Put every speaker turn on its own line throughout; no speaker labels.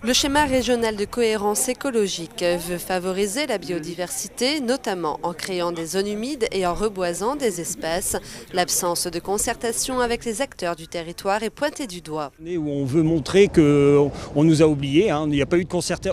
Le schéma régional de cohérence écologique veut favoriser la biodiversité, notamment en créant des zones humides et en reboisant des espaces. L'absence de concertation avec les acteurs du territoire est pointée du doigt.
Où on veut montrer qu'on nous a oubliés, il n'y a pas eu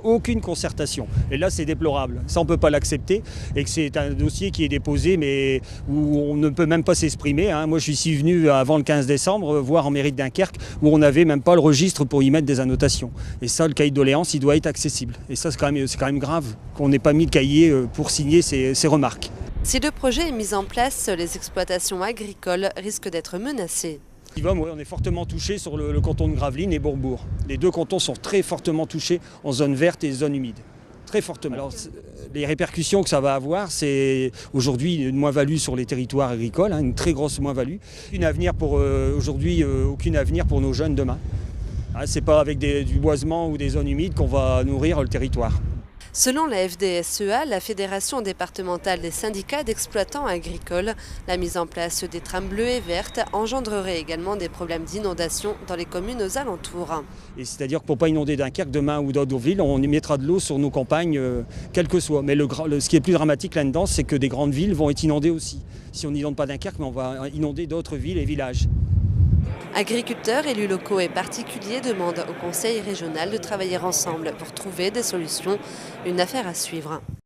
aucune concertation. Et là, c'est déplorable. Ça, on ne peut pas l'accepter. Et que c'est un dossier qui est déposé, mais où on ne peut même pas s'exprimer. Moi, je suis venu avant le 15 décembre voir en mairie de Dunkerque, où on n'avait même pas le registre pour y mettre des annotations. Et ça, le cahier de doléances, il doit être accessible. Et ça, c'est quand même grave qu'on n'ait pas mis le cahier pour signer ces remarques.
Si le projet est mis en place, les exploitations agricoles risquent d'être menacées.
On est fortement touché sur le canton de Gravelines et Bourbourg. Les deux cantons sont très fortement touchés en zone verte et zone humide. Très fortement. Alors, les répercussions que ça va avoir, c'est aujourd'hui une moins-value sur les territoires agricoles, une très grosse moins-value. Aujourd'hui, aucun avenir pour nos jeunes demain. C'est pas avec du boisement ou des zones humides qu'on va nourrir le territoire.
Selon la FDSEA, la Fédération départementale des syndicats d'exploitants agricoles, la mise en place des trames bleues et vertes engendrerait également des problèmes d'inondation dans les communes aux alentours.
Et c'est-à-dire que pour ne pas inonder Dunkerque demain ou d'autres villes, on y mettra de l'eau sur nos campagnes, quel que soit. Mais ce qui est plus dramatique là-dedans, c'est que des grandes villes vont être inondées aussi. Si on n'inonde pas Dunkerque, mais on va inonder d'autres villes et villages.
Agriculteurs, élus locaux et particuliers demandent au Conseil régional de travailler ensemble pour trouver des solutions. Une affaire à suivre.